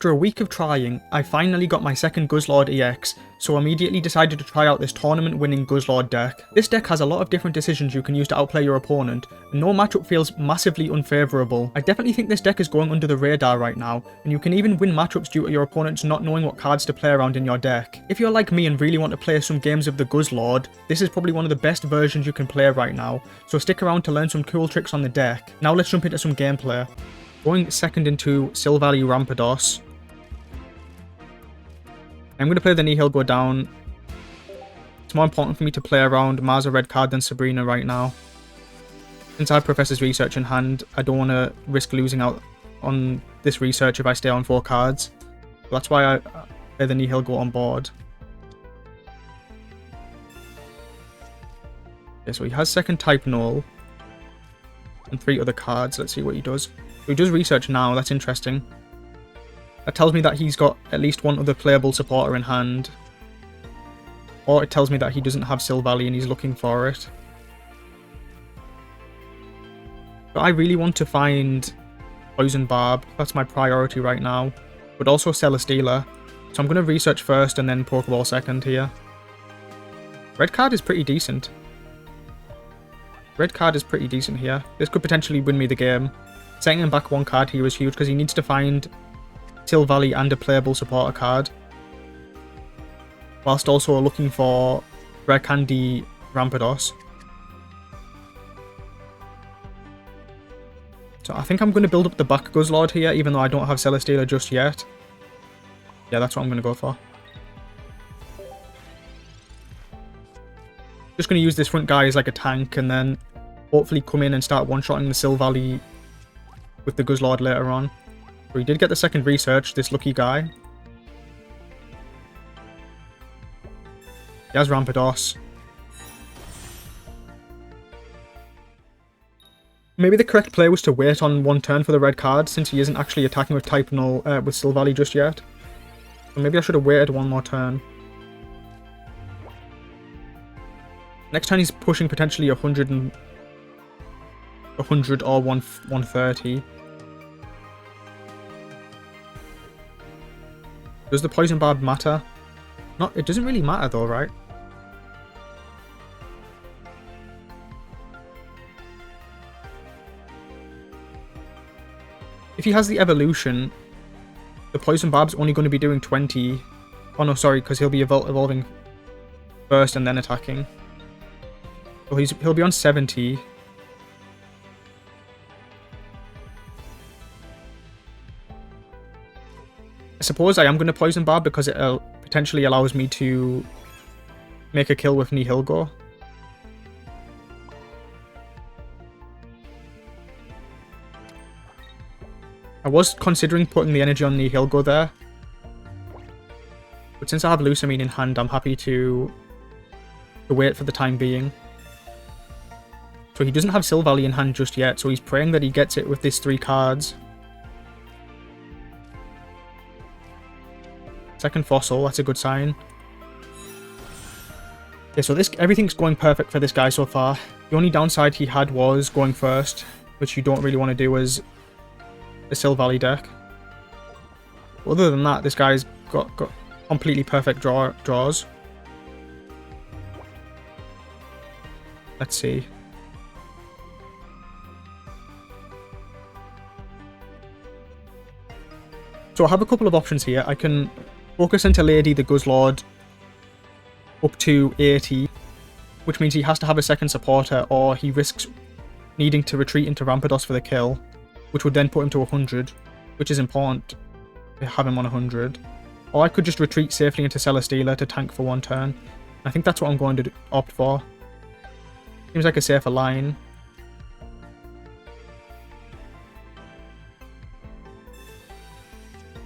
After a week of trying, I finally got my second Guzzlord EX, so immediately decided to try out this tournament-winning Guzzlord deck. This deck has a lot of different decisions you can use to outplay your opponent, and no matchup feels massively unfavourable. I definitely think this deck is going under the radar right now, and you can even win matchups due to your opponents not knowing what cards to play around in your deck. If you're like me and really want to play some games of the Guzzlord, this is probably one of the best versions you can play right now, so stick around to learn some cool tricks on the deck. Now let's jump into some gameplay. Going second into Silvally Rampardos. I'm going to play the Nihil go down. It's more important for me to play around Marza red card than Sabrina right now. Since I have Professor's Research in hand, I don't want to risk losing out on this research if I stay on 4 cards. So that's why I play the Nihil go on board. Okay, so he has second type null. And 3 other cards. Let's see what he does. So he does research now, that's interesting. That tells me that he's got at least one other playable supporter in hand. Or it tells me that he doesn't have Silvally and he's looking for it. But I really want to find Poison Barb, that's my priority right now. But also Celesteela. So I'm going to research first and then Pokeball second here. Red card is pretty decent. Red card is pretty decent here. This could potentially win me the game. Setting him back 1 card here is huge because he needs to find Silvally and a playable supporter card. Whilst also looking for Rare Candy Rampardos. So I think I'm going to build up the back Guzzlord here even though I don't have Celesteela just yet. Yeah, that's what I'm going to go for. Just going to use this front guy as like a tank and then hopefully come in and start one-shotting the Silvally with the Guzzlord later on. So he did get the second research, this lucky guy. He has Rampardos. Maybe the correct play was to wait on 1 turn for the red card since he isn't actually attacking with type null with Silvally just yet. So maybe I should have waited 1 more turn. Next turn he's pushing potentially 100 or 130. Does the Poison Barb matter? Not, it doesn't really matter though, right? If he has the evolution, the Poison Barb's only going to be doing 20. Oh no, sorry, because he'll be evolving first and then attacking. So he'll be on 70. I suppose I am going to Poison Barb because it potentially allows me to make a kill with Nihilgo. I was considering putting the energy on Nihilgo there. But since I have Lusamine in hand, I'm happy to wait for the time being. So he doesn't have Silvally in hand just yet, so he's praying that he gets it with these 3 cards. Second Fossil, that's a good sign. Okay, so everything's going perfect for this guy so far. The only downside he had was going first, which you don't really want to do as a Silvally deck. Other than that, this guy's got completely perfect draws. Let's see. So I have a couple of options here. I can focus into Lady the Guzzlord up to 80, which means he has to have a second supporter or he risks needing to retreat into Rampardos for the kill, which would then put him to 100, which is important to have him on 100. Or I could just retreat safely into Celesteela to tank for 1 turn. I think that's what I'm going to opt for. Seems like a safer line.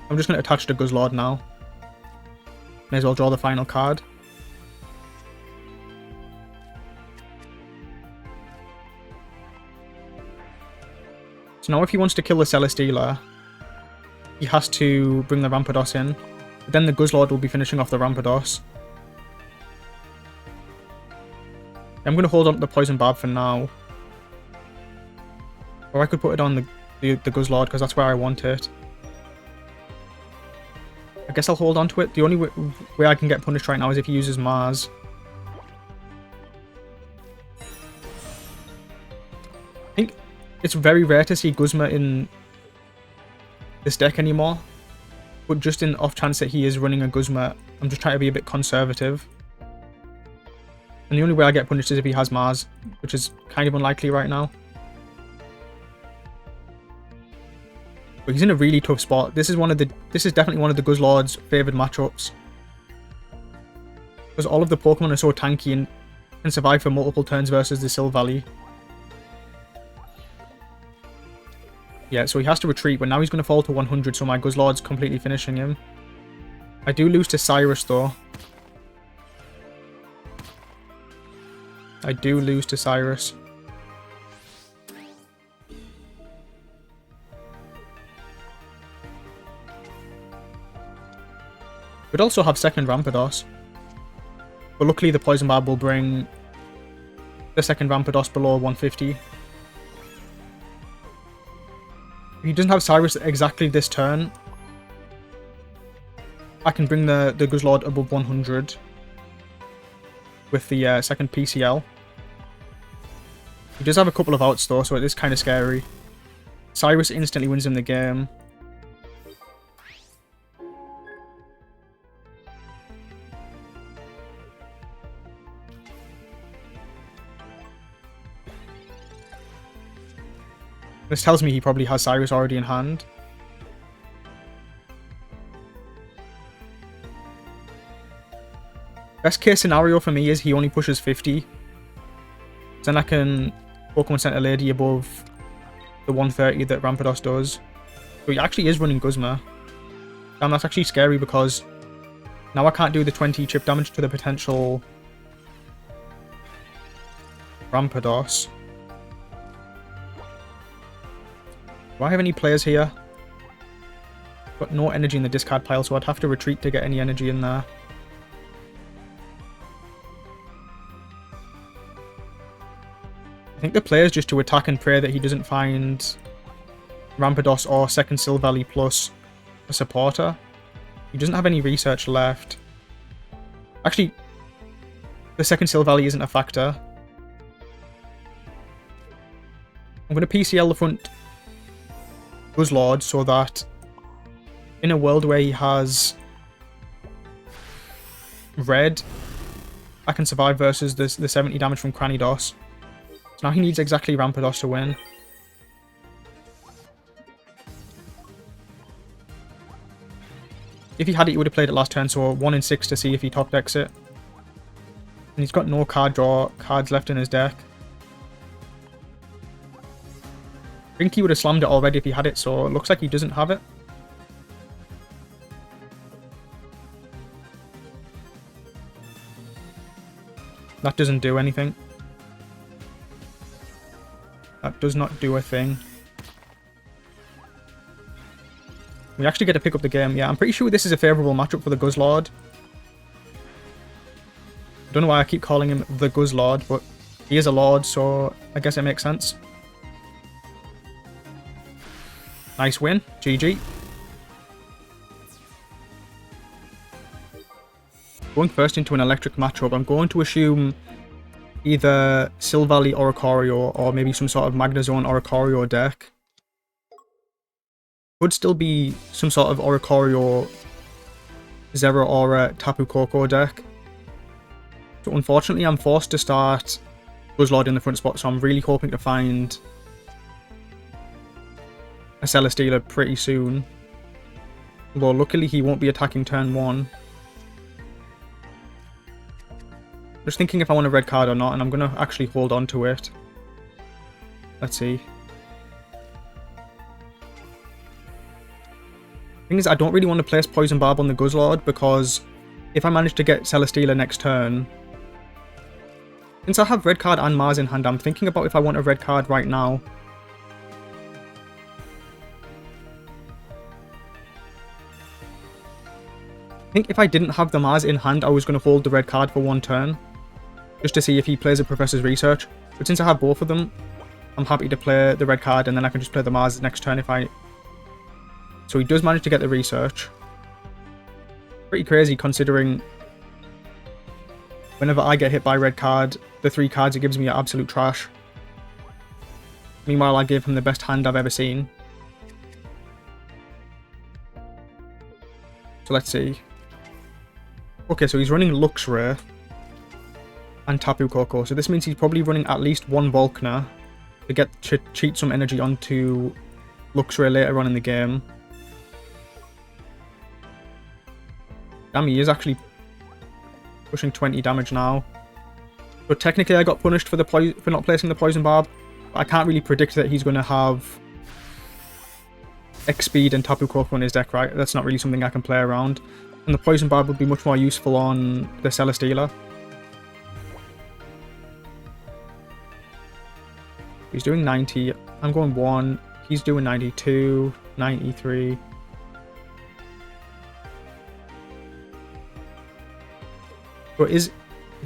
I'm just going to attach to Guzzlord now. May as well draw the final card. So now if he wants to kill the Celesteela, he has to bring the Rampardos in. But then the Guzzlord will be finishing off the Rampardos. I'm going to hold on to the Poison Barb for now. Or I could put it on the Guzzlord because that's where I want it. I guess I'll hold on to it. The only way I can get punished right now is if he uses Mars. I think it's very rare to see Guzma in this deck anymore. But just in the off chance that he is running a Guzma, I'm just trying to be a bit conservative. And the only way I get punished is if he has Mars, which is kind of unlikely right now. But he's in a really tough spot. This is definitely one of the Guzzlord's favoured matchups. Because all of the Pokemon are so tanky and can survive for multiple turns versus the Silvally. Yeah, so he has to retreat, but now he's going to fall to 100, so my Guzzlord's completely finishing him. I do lose to Cyrus, though. I do lose to Cyrus. We'd also have second Rampardos. But luckily the Poison Barb will bring the second Rampardos below 150. He doesn't have Cyrus exactly this turn. I can bring the Guzzlord above 100 with the second PCL. He does have a couple of outs though, so it is kind of scary. Cyrus instantly wins him the game. This tells me he probably has Cyrus already in hand. Best case scenario for me is he only pushes 50. Then I can Pokemon Center Lady above the 130 that Rampardos does. So he actually is running Guzma. Damn, that's actually scary because now I can't do the 20 chip damage to the potential Rampardos. Do I have any players here? Got no energy in the discard pile, so I'd have to retreat to get any energy in there. I think the play is just to attack and pray that he doesn't find Rampardos or second Silvally plus a supporter. He doesn't have any research left. Actually, the second Silvally isn't a factor. I'm going to PCL the front Guzzlord so that in a world where he has red, I can survive versus the 70 damage from Cranidos. So now he needs exactly Rampardos to win. If he had it, he would have played it last turn, so 1 in 6 to see if he top decks it. And he's got no card draw cards left in his deck. I think he would have slammed it already if he had it, so it looks like he doesn't have it. That doesn't do anything. That does not do a thing. We actually get to pick up the game. Yeah, I'm pretty sure this is a favourable matchup for the Guzzlord. I don't know why I keep calling him the Guzzlord, but he is a Lord, so I guess it makes sense. Nice win. GG. Going first into an electric matchup, I'm going to assume either Silvally Oricorio or maybe some sort of Magnezone Oricorio deck. Could still be some sort of Oricorio Zero Aura Tapu Koko deck. So unfortunately I'm forced to start Guzzlord in the front spot, so I'm really hoping to find a Celesteela pretty soon. Although luckily he won't be attacking turn 1. Just thinking if I want a red card or not, and I'm going to actually hold on to it. Let's see. Thing is, I don't really want to place Poison Barb on the Guzzlord, because if I manage to get Celesteela next turn, since I have red card and Mars in hand, I'm thinking about if I want a red card right now. I think if I didn't have the Mars in hand, I was going to hold the red card for 1 turn. Just to see if he plays a Professor's Research. But since I have both of them, I'm happy to play the red card and then I can just play the Mars next turn if I... So he does manage to get the Research. Pretty crazy considering whenever I get hit by a red card, the 3 cards it gives me are absolute trash. Meanwhile, I gave him the best hand I've ever seen. So let's see. Okay, so he's running Luxray and Tapu Koko. So this means he's probably running at least one Volkner to get cheat some energy onto Luxray later on in the game. Damn, he is actually pushing 20 damage now. So technically I got punished for not placing the Poison Barb. But I can't really predict that he's going to have X-Speed and Tapu Koko in his deck, right? That's not really something I can play around. And the Poison Barb would be much more useful on the Celesteela. He's doing 90. I'm going 1. He's doing 92, 93. But it's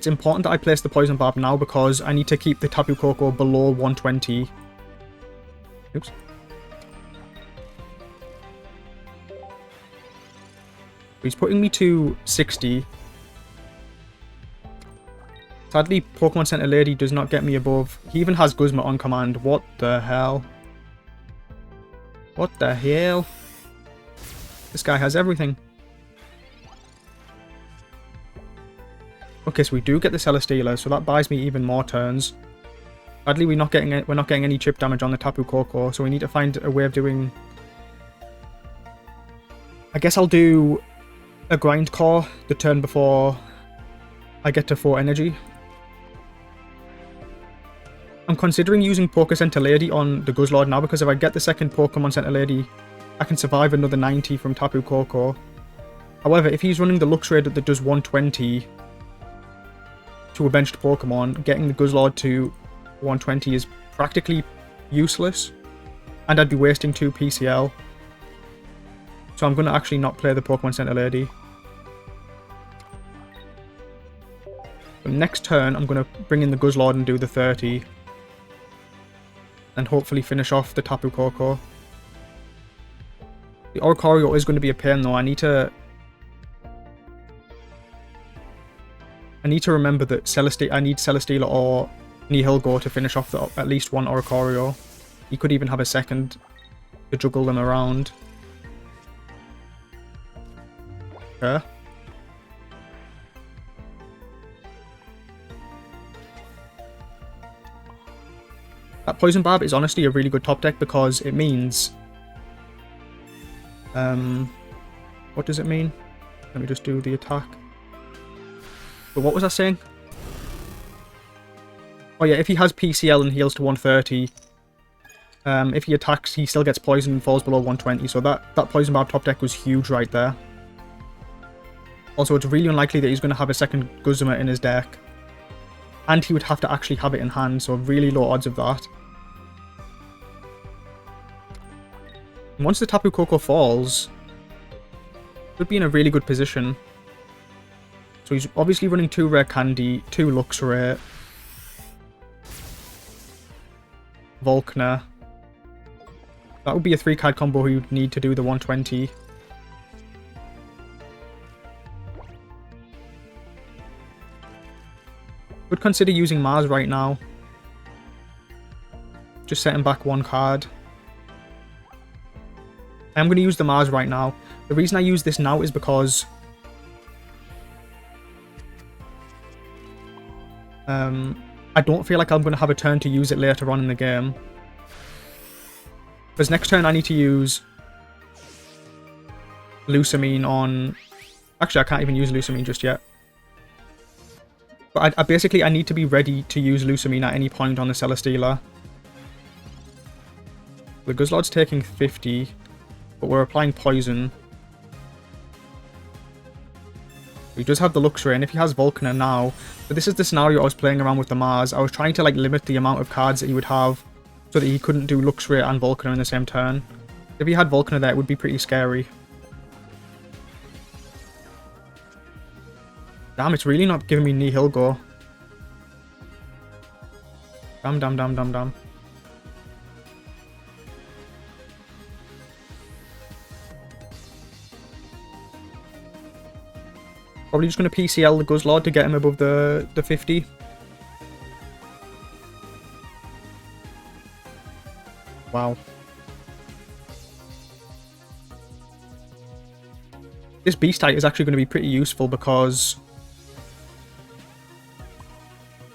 important that I place the Poison Barb now because I need to keep the Tapu Koko below 120. Oops. He's putting me to 60. Sadly, Pokemon Center Lady does not get me above. He even has Guzma on command. What the hell? What the hell? This guy has everything. Okay, so we do get the Celesteela, so that buys me even more turns. Sadly, we're not getting any chip damage on the Tapu Koko, so we need to find a way of doing. I guess I'll do a grind core the turn before I get to 4 energy. I'm considering using Poké Center Lady on the Guzzlord now because if I get the second Pokemon Center Lady, I can survive another 90 from Tapu Koko. However, if he's running the Luxray that does 120 to a benched Pokemon, getting the Guzzlord to 120 is practically useless, and I'd be wasting 2 PCL. So I'm going to actually not play the Pokemon Center Lady. So next turn, I'm going to bring in the Guzzlord and do the 30. And hopefully finish off the Tapu Koko. The Oricorio is going to be a pain though. I need to remember that I need Celesteela or Nihilego to finish off at least one Oricorio. He could even have a second to juggle them around. Okay. That Poison Barb is honestly a really good top deck because it means... what does it mean? Let me just do the attack. But what was I saying? Oh yeah, if he has PCL and heals to 130, if he attacks, he still gets poisoned and falls below 120. So that Poison Barb top deck was huge right there. Also, it's really unlikely that he's going to have a second Guzma in his deck. And he would have to actually have it in hand, so really low odds of that. And once the Tapu Koko falls, should be in a really good position. So he's obviously running 2 Rare Candy, 2 Luxray, Volkner. That would be a 3-card combo he would need to do the 120. Would consider using Mars right now. Just setting back 1 card. I am going to use the Mars right now. The reason I use this now is because I don't feel like I'm going to have a turn to use it later on in the game. Because next turn I need to use Lusamine on... Actually, I can't even use Lusamine just yet. But I need to be ready to use Lusamine at any point on the Celesteela. The Guzzlord's taking 50, but we're applying poison. He does have the Luxray, and if he has Volkner now... But this is the scenario I was playing around with the Mars. I was trying to like limit the amount of cards that he would have so that he couldn't do Luxray and Volkner in the same turn. If he had Volkner there, it would be pretty scary. Damn, it's really not giving me Nihilego. Damn. Probably just going to PCL the Guzzlord to get him above the 50. Wow. This Beast type is actually going to be pretty useful because...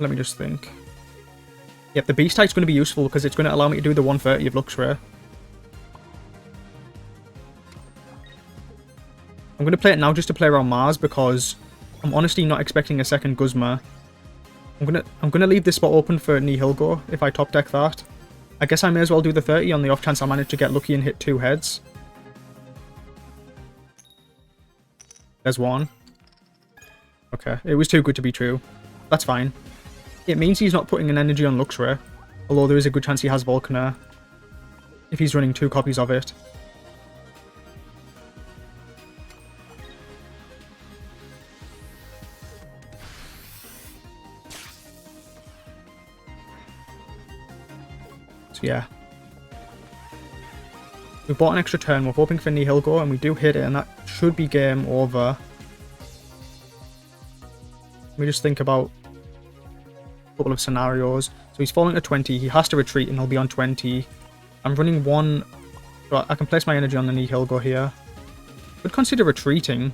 Let me just think. Yep, the Beast type's going to be useful because it's going to allow me to do the 130 of Luxray. I'm going to play it now just to play around Mars because I'm honestly not expecting a second Guzma. I'm gonna leave this spot open for Nihilgo if I top deck that. I guess I may as well do the 30 on the off chance I manage to get lucky and hit 2 heads. There's one. Okay, it was too good to be true. That's fine. It means he's not putting an energy on Luxray, although there is a good chance he has Volcaner if he's running 2 copies of it. So yeah. We bought an extra turn, we're hoping for Nihilgo, and we do hit it, and that should be game over. Let me just think about a couple of scenarios. So he's falling to 20, he has to retreat and he'll be on 20. I'm running 1, so I can place my energy on the Nihilgo here. Could consider retreating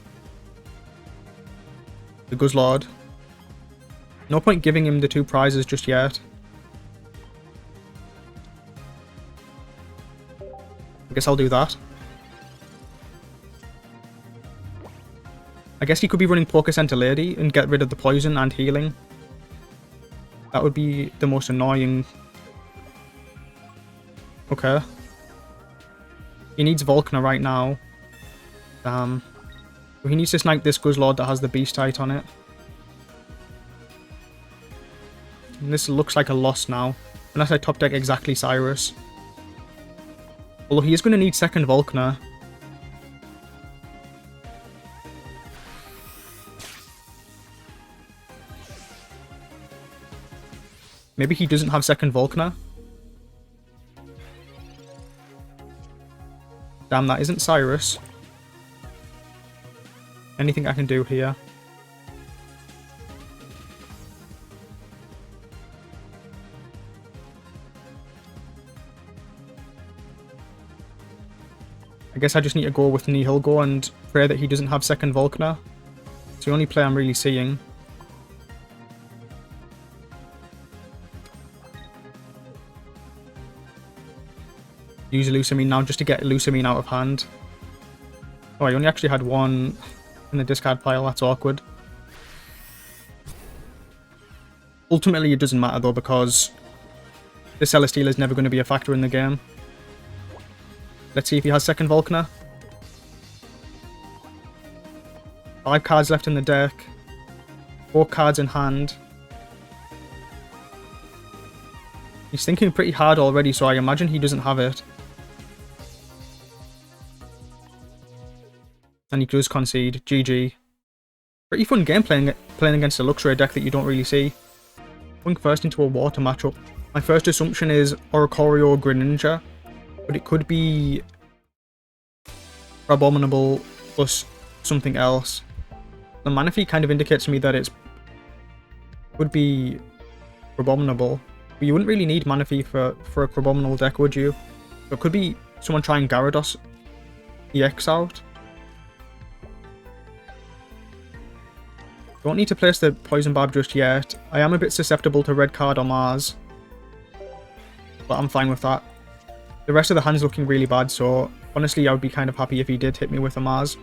the Guzzlord. No point giving him the 2 prizes just yet. I guess I'll do that. I guess he could be running Poké Center Lady and get rid of the poison and healing. That would be the most annoying. Okay. He needs Volcaner right now. Damn. He needs to snipe this Guzzlord that has the Beast Type on it. And this looks like a loss now. Unless I top deck exactly Cyrus. Although he is going to need second Volcaner. Maybe he doesn't have second Volcaner. Damn, that isn't Cyrus. Anything I can do here? I guess I just need to go with Nihilgo and pray that he doesn't have second Volcaner. It's the only play I'm really seeing. Use Lusamine now just to get Lusamine out of hand. Oh, I only actually had 1 in the discard pile. That's awkward. Ultimately, it doesn't matter though because the Celesteela is never going to be a factor in the game. Let's see if he has second Volcaner. 5 cards left in the deck. 4 cards in hand. He's thinking pretty hard already, so I imagine he doesn't have it. And he does concede. GG. Pretty fun game playing against a Luxray deck that you don't really see. Going first into a water matchup. My first assumption is Oricorio Greninja, but it could be Abominable plus something else. The Manaphy kind of indicates to me that it could be Abominable. But you wouldn't really need Manaphy for a Crabominable deck, would you? So it could be someone trying Gyarados EX out. Don't need to place the Poison Barb just yet. I am a bit susceptible to Red Card or Mars, but I'm fine with that. The rest of the hand's looking really bad, so honestly I would be kind of happy if he did hit me with a Mars.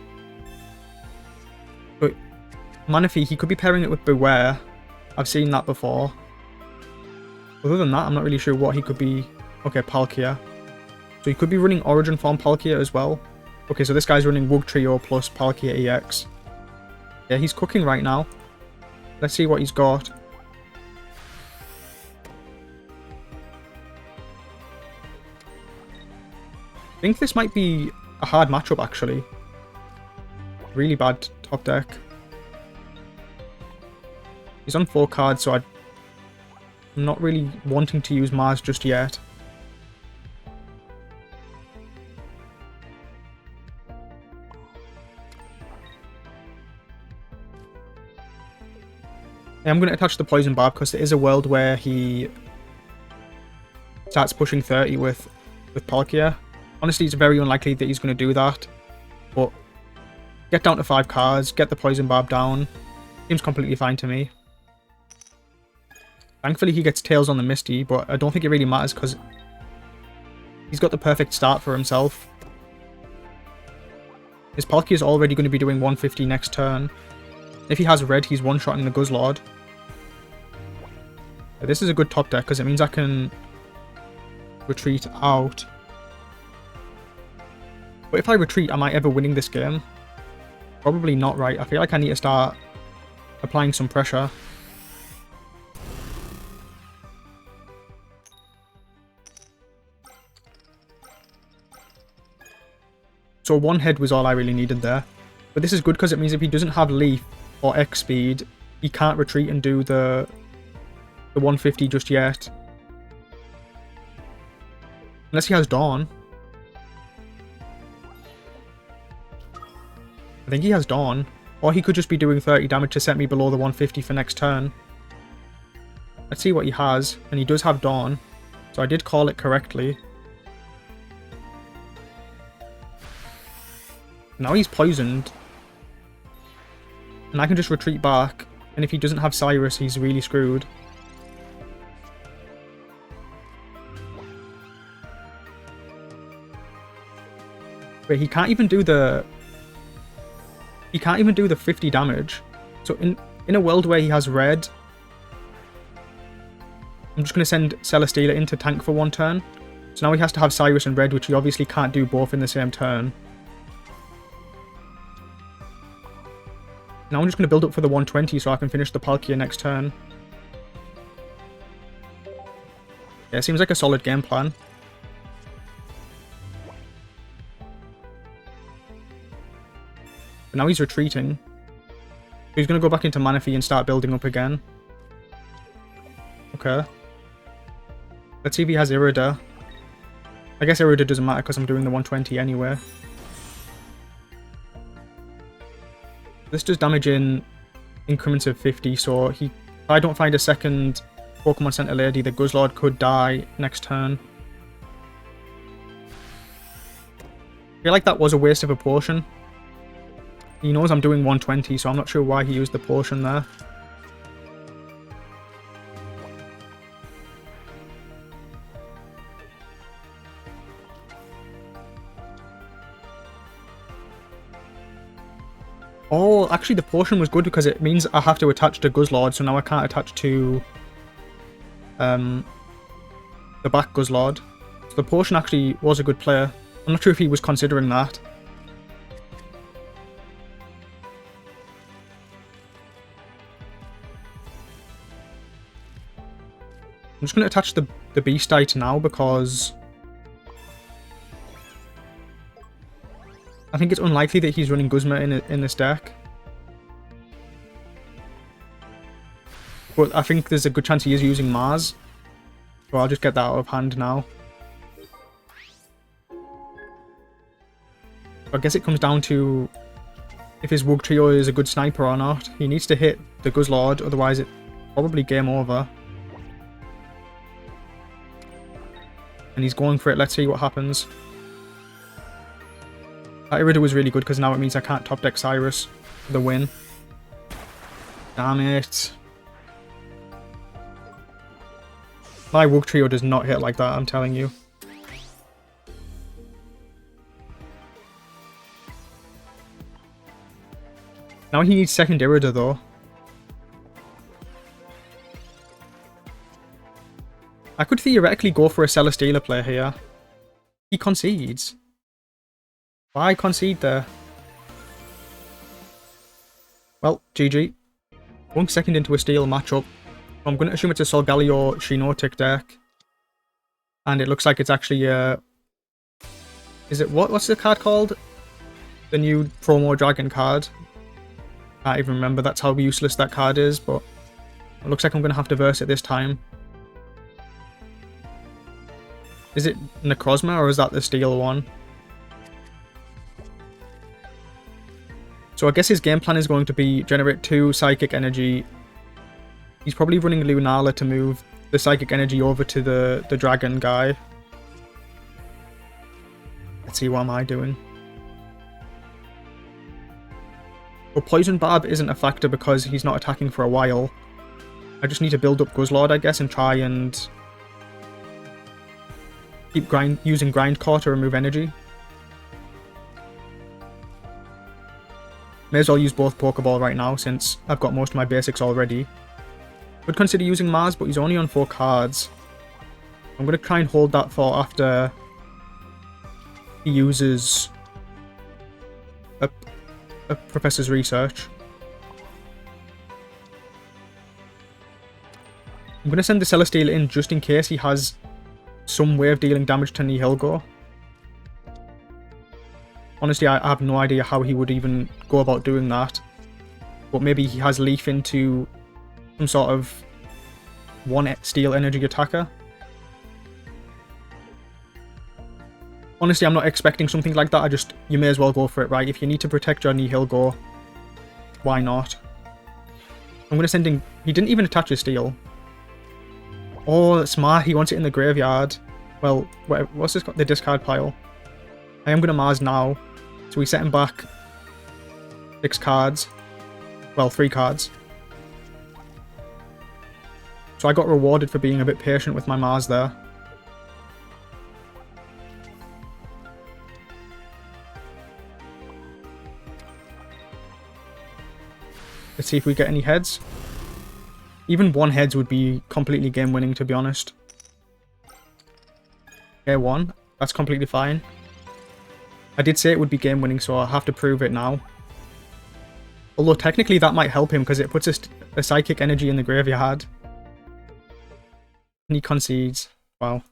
But Manaphy, he could be pairing it with Beware. I've seen that before. Other than that, I'm not really sure what he could be. Okay, Palkia. So he could be running Origin Form Palkia as well. Okay, so this guy's running Wugtrio plus Palkia EX. Yeah, he's cooking right now. Let's see what he's got. I think this might be a hard matchup, actually. Really bad top deck. He's on 4 cards, so I'm not really wanting to use Mars just yet. I'm going to attach the Poison Barb because there is a world where he starts pushing 30 with Palkia. Honestly, it's very unlikely that he's going to do that. But get down to 5 cards, get the Poison Barb down. Seems completely fine to me. Thankfully, he gets Tails on the Misty, but I don't think it really matters because he's got the perfect start for himself. His Palkia is already going to be doing 150 next turn. If he has red, he's one-shotting the Guzzlord. This is a good top deck because it means I can retreat out. But if I retreat, am I ever winning this game? Probably not, right? I feel like I need to start applying some pressure. So 1 head was all I really needed there. But this is good because it means if he doesn't have Leaf or X speed, he can't retreat and do the 150 just yet. Unless he has Dawn. I think he has Dawn. Or he could just be doing 30 damage to set me below the 150 for next turn. Let's see what he has. And he does have Dawn. So I did call it correctly. Now he's poisoned. And I can just retreat back. And if he doesn't have Cyrus, he's really screwed. Wait, he can't even do the... He can't even do the 50 damage. So in a world where he has red, I'm just going to send Celesteela in to tank for 1 turn. So now he has to have Cyrus and red, which he obviously can't do both in the same turn. Now I'm just going to build up for the 120 so I can finish the Palkia next turn. Yeah, seems like a solid game plan. But now he's retreating. So he's going to go back into Manaphy and start building up again. Okay. Let's see if he has Irida. I guess Irida doesn't matter because I'm doing the 120 anyway. This does damage in increments of 50, so if I don't find a second Pokemon Center Lady, the Guzzlord could die next turn. I feel like that was a waste of a potion. He knows I'm doing 120, so I'm not sure why he used the potion there. Oh, actually the potion was good because it means I have to attach to Guzzlord, so now I can't attach to the back Guzzlord. So the potion actually was a good player. I'm not sure if he was considering that. I'm just going to attach the Beastite now because I think it's unlikely that he's running Guzma in this deck. But I think there's a good chance he is using Mars. So I'll just get that out of hand now. I guess it comes down to if his Wugtrio is a good sniper or not. He needs to hit the Guzzlord, otherwise it's probably game over. And he's going for it. Let's see what happens. That Irida was really good because now it means I can't top deck Cyrus for the win. Damn it. My Wugtrio does not hit like that, I'm telling you. Now he needs second Irida though. I could theoretically go for a Celesteela play here. He concedes. Why concede there? Well, GG. Going second into a steel matchup. I'm going to assume it's a Silvally or Shiinotic deck. And it looks like it's actually is it what's the card called? The new promo dragon card. Can't even remember, that's how useless that card is, but it looks like I'm going to have to verse it this time. Is it Necrozma or is that the steel one? So I guess his game plan is going to be generate 2 Psychic Energy He's probably running Lunala to move the Psychic Energy over to the Dragon guy. Let's see, what am I doing? Well, Poison Barb isn't a factor because he's not attacking for a while. I just need to build up Guzzlord, I guess, and try and keep using Grindcore to remove energy. May as well use both Pokeball right now since I've got most of my basics already. Would consider using Mars, but he's only on 4 cards. I'm going to try and hold that for after he uses a Professor's Research. I'm going to send the Celesteela in just in case he has some way of dealing damage to Nihilego. Honestly, I have no idea how he would even go about doing that. But maybe he has Leaf into some sort of 1 Steel Energy attacker. Honestly, I'm not expecting something like that. You may as well go for it, right? If you need to protect your Nihilego, why not? I'm going to send in... He didn't even attach his Steel. Oh, smart. He wants it in the graveyard. Well, what's this? The discard pile. I am going to Mars now. So we set him back 6 cards. Well, 3 cards. So I got rewarded for being a bit patient with my Mars there. Let's see if we get any heads. Even 1 heads would be completely game winning, to be honest. Okay, 1. That's completely fine. I did say it would be game winning, so I'll have to prove it now. Although technically that might help him because it puts a Psychic Energy in the graveyard. And he concedes. Wow.